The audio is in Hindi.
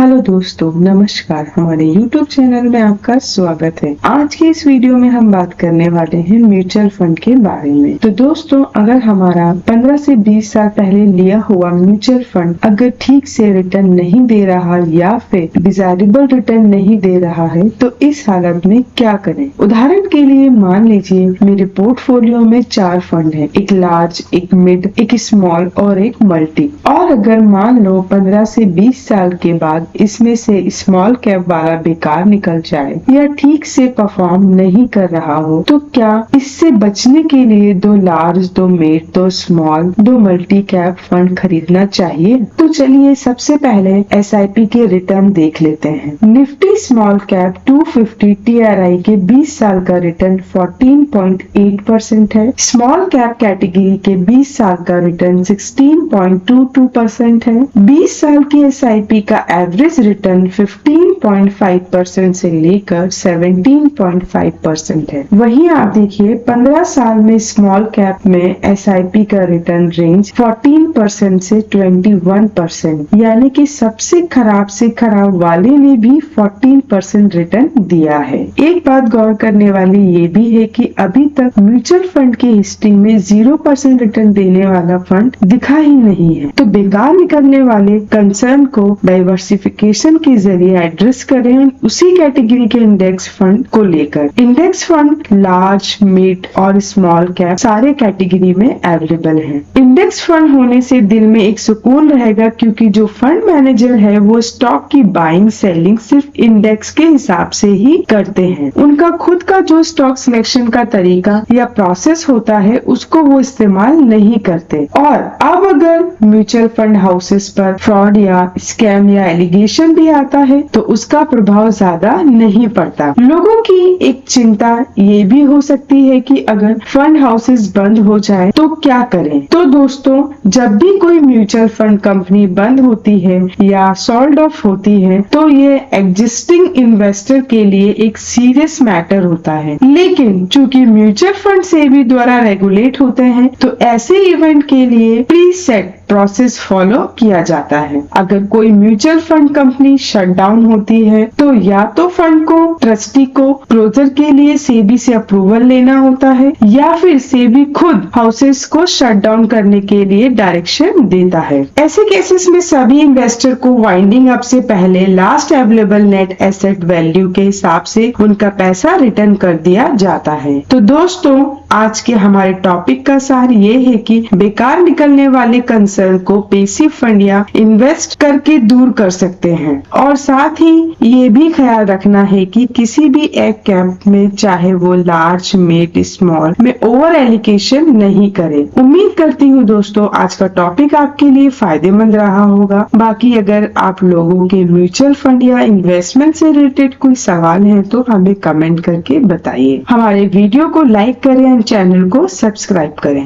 हेलो दोस्तों, नमस्कार। हमारे YouTube चैनल में आपका स्वागत है। आज की इस वीडियो में हम बात करने वाले हैं म्यूचुअल फंड के बारे में। तो दोस्तों, अगर हमारा 15 से 20 साल पहले लिया हुआ म्यूचुअल फंड अगर ठीक से रिटर्न नहीं दे रहा या फिर डिजायरेबल रिटर्न नहीं दे रहा है तो इस हालत में क्या करें। उदाहरण के लिए मान लीजिए मेरे पोर्टफोलियो में 4 फंड है, एक लार्ज, एक मिड, एक स्मॉल और एक मल्टी। और अगर मान लो 15 से 20 साल के बाद इसमें से स्मॉल कैप वाला बेकार निकल जाए या ठीक से परफॉर्म नहीं कर रहा हो तो क्या इससे बचने के लिए 2 large, 2 mid, 2 small, 2 multi cap fund खरीदना चाहिए? तो चलिए सबसे पहले SIP के रिटर्न देख लेते हैं। निफ्टी स्मॉल कैप 250 TRI के 20 साल का रिटर्न 14.8% है। स्मॉल कैप कैटेगरी के 20 साल का रिटर्न 16.22% है। 20 साल की SIP का एवरेज रिटर्न 15.5% से लेकर 17.5% है। वहीं आप देखिए 15 साल में स्मॉल कैप में SIP का रिटर्न रेंज 14% से 21%, यानी कि सबसे खराब से खराब वाले ने भी 14% रिटर्न दिया है। एक बात गौर करने वाली ये भी है कि अभी तक म्यूचुअल फंड की हिस्ट्री में 0% रिटर्न देने वाला फंड दिखा ही नहीं है। तो बेकार निकलने वाले कंसर्न को डाइवर्सिफिकेशन के जरिए एड्रेस करें उसी कैटेगरी के इंडेक्स फंड को लेकर। इंडेक्स फंड लार्ज, मिड और स्मॉल कैप सारे कैटेगरी में अवेलेबल हैं। इंडेक्स फंड होने से दिल में एक सुकून रहेगा क्योंकि जो फंड मैनेजर है वो स्टॉक की बाइंग सेलिंग सिर्फ इंडेक्स के हिसाब से ही करते हैं। उनका खुद का जो स्टॉक सिलेक्शन का तरीका या प्रोसेस होता है उसको वो इस्तेमाल नहीं करते। और अब अगर म्यूचुअल फंड हाउसेस पर फ्रॉड या स्कैम या एलिगेशन भी आता है तो उसका प्रभाव ज्यादा नहीं पड़ता। लोगों की एक चिंता ये भी हो सकती है कि अगर फंड हाउसेस बंद हो जाए तो क्या करें। तो दोस्तों, जब भी कोई म्यूचुअल फंड कंपनी बंद होती है या सोल्ड ऑफ होती है तो ये एग्जिस्टिंग इन्वेस्टर के लिए एक सीरियस मैटर होता है। लेकिन चूंकि म्यूचुअल फंड सेबी द्वारा रेगुलेट होते हैं तो ऐसे इवेंट के लिए प्री सेट प्रोसेस फॉलो किया जाता है। अगर कोई mutual fund company shut down होती है तो या तो फंड को ट्रस्टी को क्लोजर के लिए सेबी से अप्रूवल लेना होता है या फिर सेबी खुद हाउसेस को शट डाउन करने के लिए डायरेक्शन देता है। ऐसे केसेस में सभी इन्वेस्टर को वाइंडिंग अप से पहले last available net asset value के हिसाब से उनका पैसा रिटर्न कर दिया जाता है। तो दोस्तों, आज के हमारे टॉपिक का सार ये है कि बेकार निकलने वाले कंसर्न को पैसिव फंड या इन्वेस्ट करके दूर कर सकते हैं। और साथ ही ये भी ख्याल रखना है कि किसी भी एक कैप में चाहे वो लार्ज, मिड, स्मॉल में ओवर एलोकेशन नहीं करें। उम्मीद करती हूँ दोस्तों आज का टॉपिक आपके लिए फायदेमंद रहा होगा। बाकी अगर आप लोगों के म्यूचुअल फंड या इन्वेस्टमेंट से रिलेटेड कोई सवाल है तो हमें कमेंट करके बताइए। हमारे वीडियो को लाइक करें और चैनल को सब्सक्राइब करें।